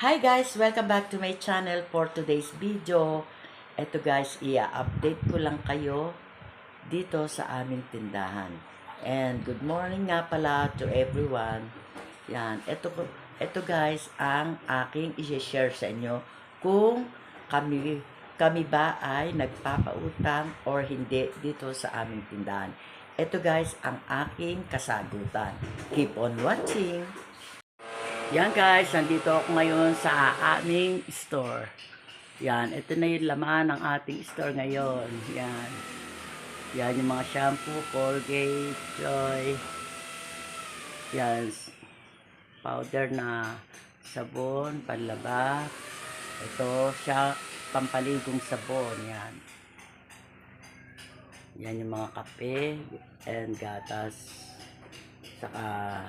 Hi guys! Welcome back to my channel for today's video. Ito guys, i-update ko lang kayo dito sa aming tindahan. And good morning nga pala to everyone. Yan, ito guys ang aking i-share sa inyo kung kami ba ay nagpapautang or hindi dito sa aming tindahan. Ito guys ang aking kasagutan. Keep on watching! Yan guys, nandito ako ngayon sa aming store. Yan, ito na yung laman ng ating store ngayon. Yan. Yan yung mga shampoo, Colgate, Joy. Yan, powder na sabon, panlaba. Ito siya, pampaligong sabon. Yan. Yan yung mga kape and gatas. Saka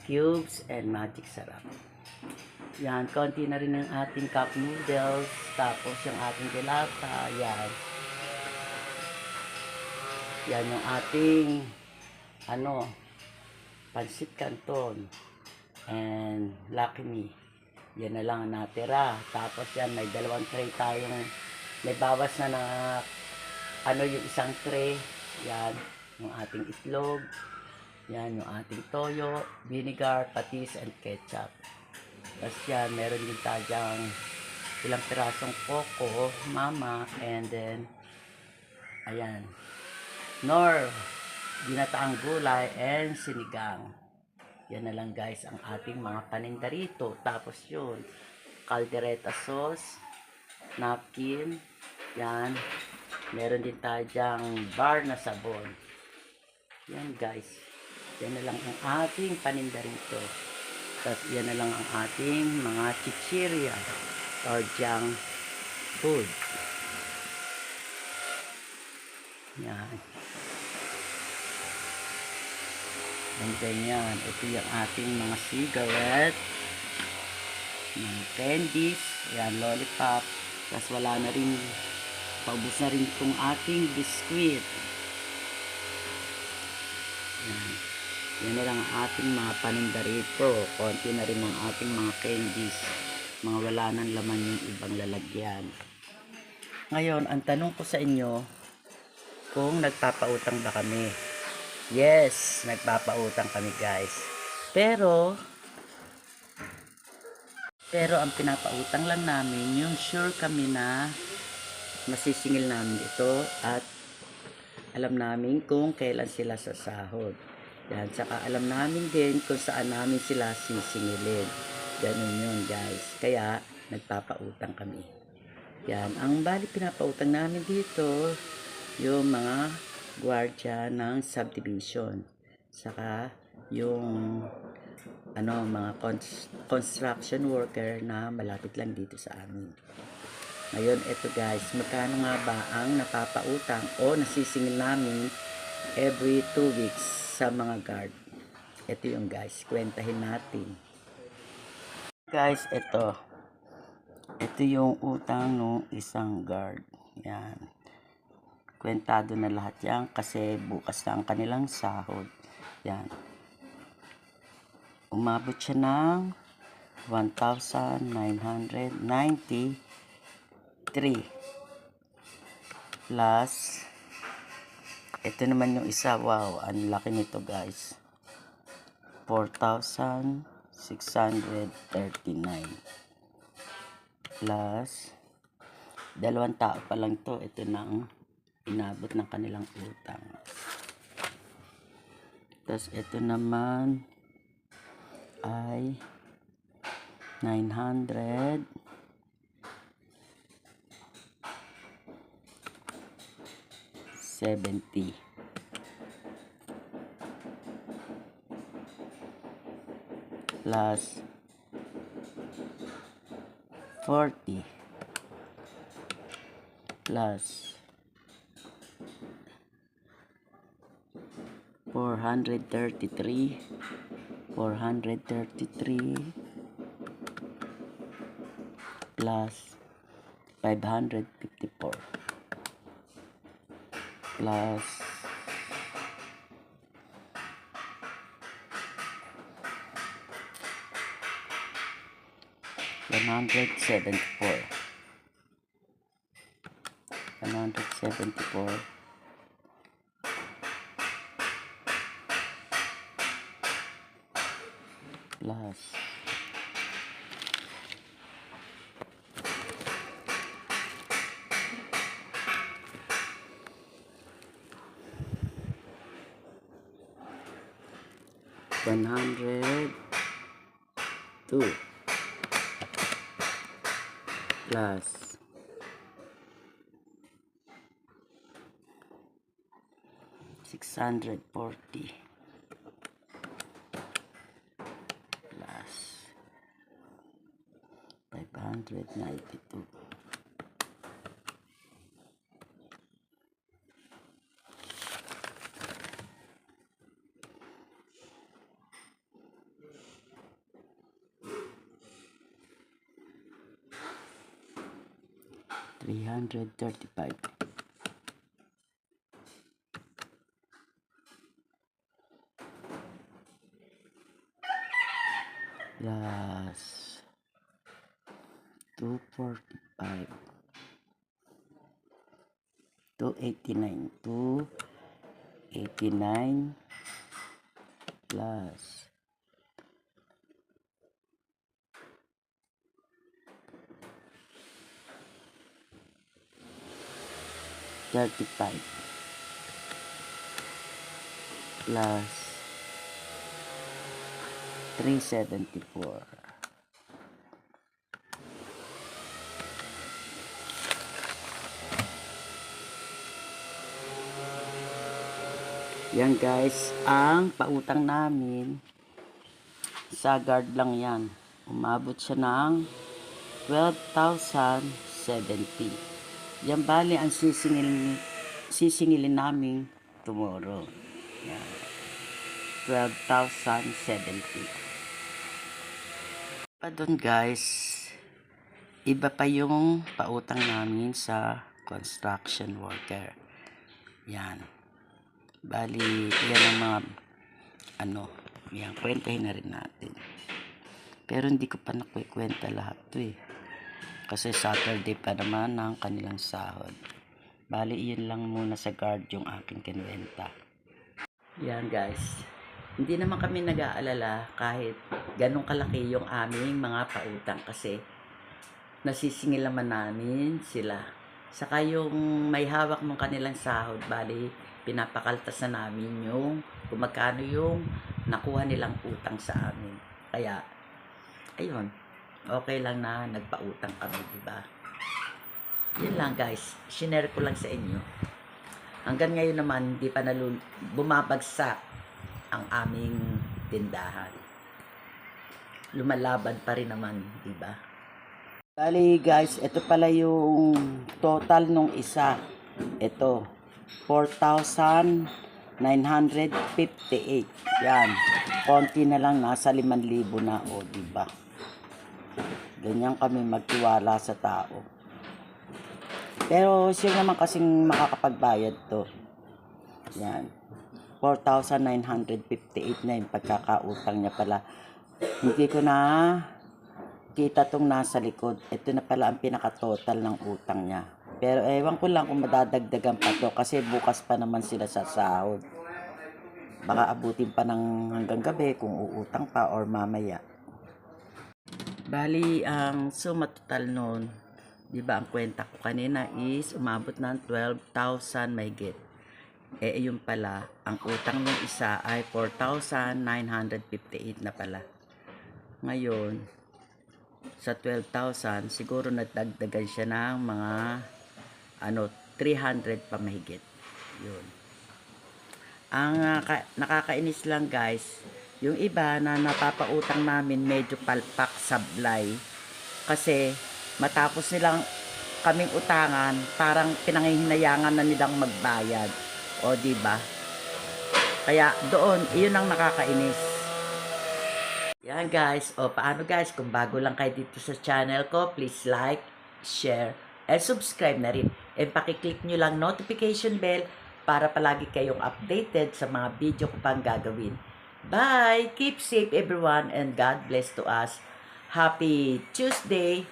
cubes and magic sarap. Yan, konti na rin ang ating cup noodles, tapos yung ating delata, yan. Yan yung ating pansit canton and Lucky Me. Yan na lang ang natira. Tapos yan, may dalawang tray tayong may bawas na yung isang tray. Yan, yung ating itlog. Yan yung ating toyo, vinegar, patis, and ketchup. Tapos yan, meron din tayong ilang pirasong coco, mama, and then, ayan, nor, ginataang gulay, and sinigang. Yan na lang guys, ang ating mga paninda rito. Tapos yun, caldereta sauce, napkin, yan, meron din tayong bar na sabon. Yan guys. Yan na lang ang ating paninda rito. Tapos yan na lang ang ating mga chichirya or junk food. Yan. And then yan. Ito yung ating mga cigarette. Mga candies. Yan, lollipop. Tapos wala na rin. Paubos na rin itong ating biskuit. Yan. Yan na lang ang ating mga paninda rito. Konti na rin ang ating mga candies. Mga wala nang laman yung ibang lalagyan. Ngayon, ang tanong ko sa inyo, kung nagpapautang ba kami? Yes, nagpapautang kami guys. Pero ang pinapautang lang namin, yung sure kami na masisingil namin ito at alam namin kung kailan sila sasahod. Yan, saka alam namin din kung saan namin sila sisingilin. Ganun yun guys. Kaya nagpapautang kami. Yan, ang bali pinapautang namin dito, yung mga gwardiya ng subdivision. Saka yung mga construction worker na malapit lang dito sa amin. Ngayon, eto guys, magkano nga ba ang napapautang o nasisingil namin every 2 weeks sa mga guard? Ito yung guys, kwentahin natin. Guys, ito yung utang ng isang guard. Yan. Kwentado na lahat yan kasi bukas na ang kanilang sahod. Yan. Umabot siya ng 1,993 plus ito naman yung isa. Wow, ang laki nito guys. 4,639 plus dalawang tao pa lang to. Ito na ang inabot ng kanilang utang. Tapos ito naman ay 970 plus 40 plus 433 plus 554 plus 1,000 174. 174 plus 102 plus 640 plus 592. $335 plus 245 289 plus 35 plus 374. Yan guys, ang pautang namin sa guard lang yan. Umabot siya ng 12,070. Yan bali ang sisingilin namin tomorrow. Yan. 12,070. Pa doon guys, iba pa yung pautang namin sa construction worker. Yan. Bali, yan ang mga yan, kwentahin na rin natin. Pero hindi ko pa nakukwenta lahat to eh. Kasi Saturday pa naman ang kanilang sahod. Bali, iyon lang muna sa guard yung aking kinwenta. Yan guys. Hindi naman kami nag-aalala kahit ganun kalaki yung aming mga pautang kasi nasisingil naman namin sila. Saka yung may hawak ng kanilang sahod, bali, pinapakaltas na namin yung kung magkano yung nakuha nilang utang sa amin. Kaya, ayun, okay lang na nagpautang kami, diba? Yun lang guys, shinare ko lang sa inyo. Hanggang ngayon naman, hindi pa bumabagsak ang aming tindahan. Lumalaban pa rin naman, diba? Bali guys, ito pala yung total nung isa. Ito, 4,958. Yan. Konti na lang, nasa 5,000 na. O, diba? Ganyan kami magtiwala sa tao. Pero siya naman kasing makakapagbayad to. Yan. 4,958 na yung pagkakautang niya pala. Hindi ko na kita tong nasa likod. Ito na pala ang pinaka-total ng utang niya. Pero ewan ko lang kung madadagdagan pa to kasi bukas pa naman sila sa sahod. Baka abutin pa ng hanggang gabi kung uutang pa or mamaya. Bali, ang suma total nun, di ba ang kwenta ko kanina is umabot ng 12,000 mahigit. Yun pala, ang utang ng isa ay 4,958 na pala. Ngayon, sa 12,000, siguro nagdagdagan siya ng mga 300 pa mahigit. Yun. Ang nakakainis lang guys, yung iba na napapautang namin medyo palpak sablay. Kasi matapos nilang kaming utangan, parang pinangihinayangan na nilang magbayad. O diba? Kaya doon, iyon ang nakakainis. Yan guys, o paano guys, kung bago lang kayo dito sa channel ko, please like, share, and subscribe na rin. And pakiclick nyo lang notification bell para palagi kayong updated sa mga video ko pang gagawin. Bye! Keep safe everyone and God bless to us. Happy Tuesday!